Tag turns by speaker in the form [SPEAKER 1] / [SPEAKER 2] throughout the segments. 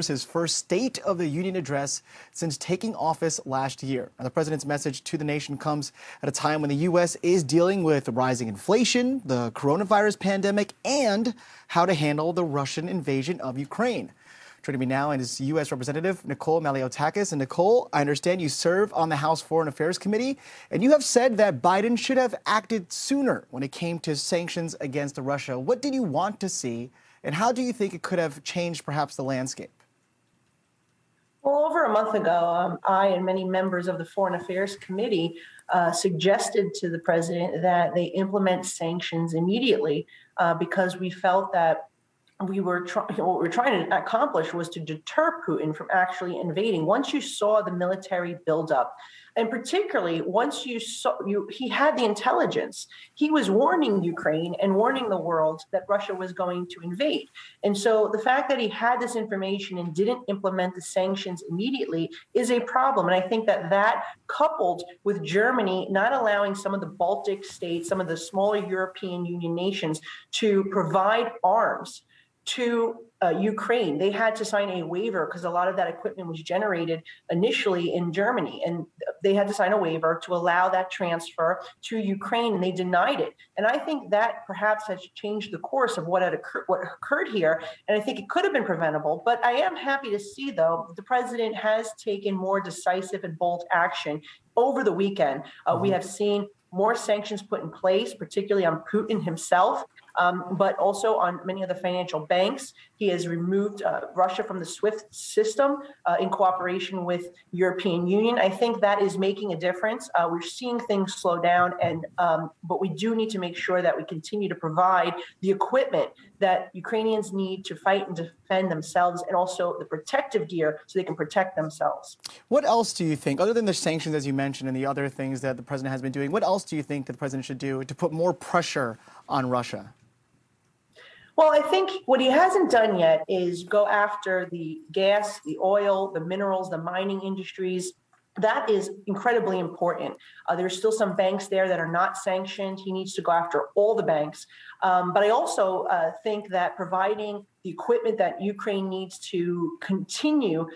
[SPEAKER 1] His first State of the Union address since taking office last year. And the president's message to the nation comes at a time when the U.S. is dealing with rising inflation, the coronavirus pandemic, and how to handle the Russian invasion of Ukraine. Joining me now is U.S. Representative Nicole Malliotakis. And Nicole, I understand you serve on the House Foreign Affairs Committee, and you have said that Biden should have acted sooner when it came to sanctions against Russia. What did you want to see, and how do you think it could have changed perhaps the landscape?
[SPEAKER 2] Well, over a month ago, I and many members of the Foreign Affairs Committee suggested to the president that they implement sanctions immediately because we felt that what we were trying to accomplish was to deter Putin from actually invading. Once you saw the military buildup, and particularly once you saw he had the intelligence, he was warning Ukraine and warning the world that Russia was going to invade. And so the fact that he had this information and didn't implement the sanctions immediately is a problem. And I think that coupled with Germany not allowing some of the Baltic states, some of the smaller European Union nations to provide arms to Ukraine. They had to sign a waiver because a lot of that equipment was generated initially in Germany, and they had to sign a waiver to allow that transfer to Ukraine, and they denied it. And I think that perhaps has changed the course of what occurred here, and I think it could have been preventable. But I am happy to see, though, that the president has taken more decisive and bold action over the weekend. We have seen more sanctions put in place, particularly on Putin himself, but also on many of the financial banks. He has removed Russia from the SWIFT system in cooperation with European Union. I think that is making a difference. We're seeing things slow down, but we do need to make sure that we continue to provide the equipment that Ukrainians need to fight and defend themselves, and also the protective gear so they can protect themselves.
[SPEAKER 1] What else do you think, other than the sanctions, as you mentioned, and the other things that the president has been doing, what else do you think that the president should do to put more pressure on Russia?
[SPEAKER 2] Well, I think what he hasn't done yet is go after the gas, the oil, the minerals, the mining industries. That is incredibly important. There's still some banks there that are not sanctioned. He needs to go after all the banks. But I also think that providing the equipment that Ukraine needs to continue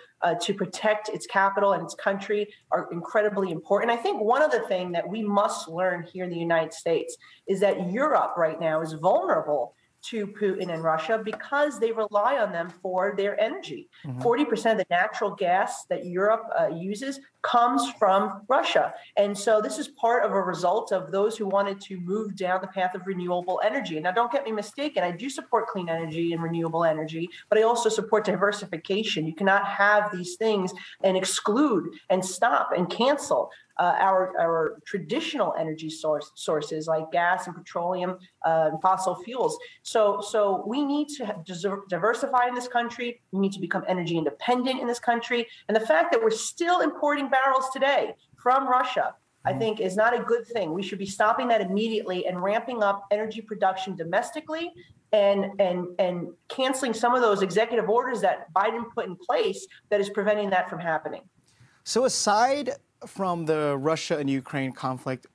[SPEAKER 2] to protect its capital and its country are incredibly important. I think one other thing that we must learn here in the United States is that Europe right now is vulnerable to Putin and Russia because they rely on them for their energy. 40% of the natural gas that Europe uses comes from Russia. And so this is part of a result of those who wanted to move down the path of renewable energy. Now, don't get me mistaken, I do support clean energy and renewable energy, but I also support diversification. You cannot have these things and exclude and stop and cancel our traditional energy sources like gas and petroleum and fossil fuels. So we need to diversify in this country. We need to become energy independent in this country. And the fact that we're still importing barrels today from Russia, I think, is not a good thing. We should be stopping that immediately and ramping up energy production domestically and canceling some of those executive orders that Biden put in place that is preventing that from happening.
[SPEAKER 1] So aside from the Russia and Ukraine conflict,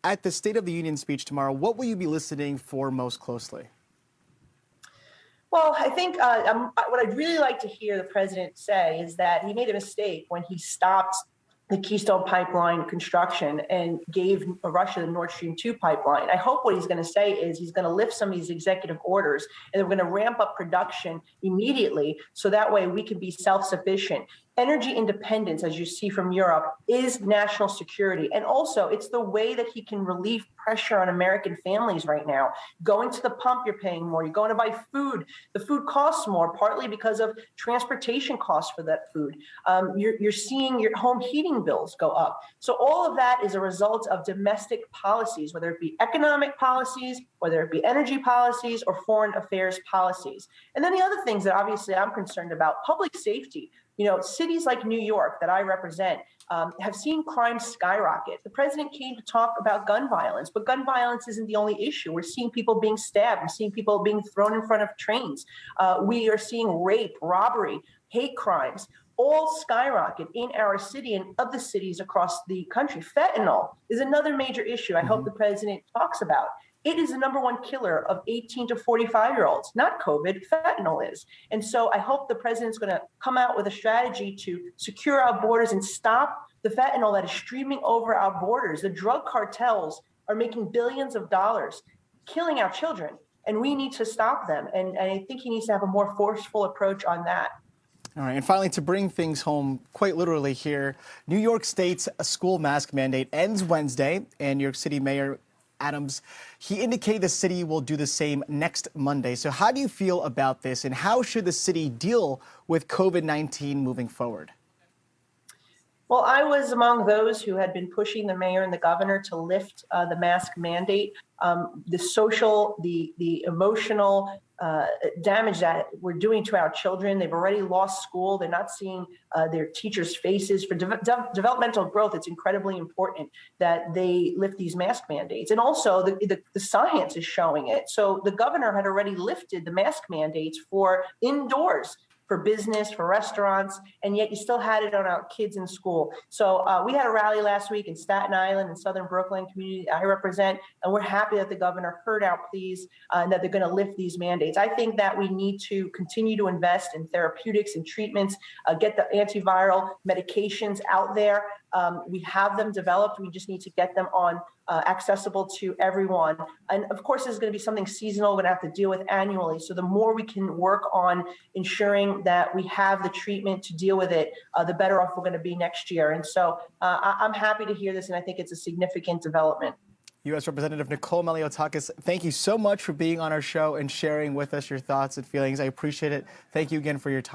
[SPEAKER 1] at the State of the Union speech tomorrow, what will you be listening for most closely?
[SPEAKER 2] Well, I think what I'd really like to hear the president say is that he made a mistake when he stopped the Keystone Pipeline construction and gave Russia the Nord Stream 2 pipeline. I hope what he's going to say is he's going to lift some of these executive orders and we're going to ramp up production immediately so that way we can be self-sufficient. Energy independence, as you see from Europe, is national security. And also, it's the way that he can relieve pressure on American families right now. Going to the pump, you're paying more. You're going to buy food. The food costs more, partly because of transportation costs for that food. You're seeing your home heating bills go up. So all of that is a result of domestic policies, whether it be economic policies, whether it be energy policies or foreign affairs policies. And then the other things that obviously I'm concerned about, public safety. You know, cities like New York that I represent have seen crime skyrocket. The president came to talk about gun violence, but gun violence isn't the only issue. We're seeing people being stabbed. We're seeing people being thrown in front of trains. We are seeing rape, robbery, hate crimes, all skyrocket in our city and other cities across the country. Fentanyl is another major issue I hope the president talks about. it is the number one killer of 18 to 45-year-olds, not COVID, fentanyl is. And so I hope the president's going to come out with a strategy to secure our borders and stop the fentanyl that is streaming over our borders. The drug cartels are making billions of dollars, killing our children, and we need to stop them. And I think he needs to have a more forceful approach on that.
[SPEAKER 1] All right, and finally, to bring things home quite literally here, New York State's school mask mandate ends Wednesday, and New York City Mayor Adams, he indicated the city will do the same next Monday. So how do you feel about this, and how should the city deal with COVID-19 moving forward?
[SPEAKER 2] Well, I was among those who had been pushing the mayor and the governor to lift the mask mandate. The social, the emotional damage that we're doing to our children. They've already lost school. They're not seeing their teachers' faces. For developmental growth, it's incredibly important that they lift these mask mandates. And also, the science is showing it. So the governor had already lifted the mask mandates for indoors, for business, for restaurants, and yet you still had it on our kids in school. So we had a rally last week in Staten Island and Southern Brooklyn community I represent, and we're happy that the governor heard our pleas and that they're going to lift these mandates. I think that we need to continue to invest in therapeutics and treatments, get the antiviral medications out there. We have them developed. We just need to get them on accessible to everyone. And of course, this is going to be something seasonal we're going to have to deal with annually. So the more we can work on ensuring that we have the treatment to deal with it, the better off we're going to be next year. And so I'm happy to hear this, and I think it's a significant development.
[SPEAKER 1] U.S. Representative Nicole Malliotakis, thank you so much for being on our show and sharing with us your thoughts and feelings. I appreciate it. Thank you again for your time.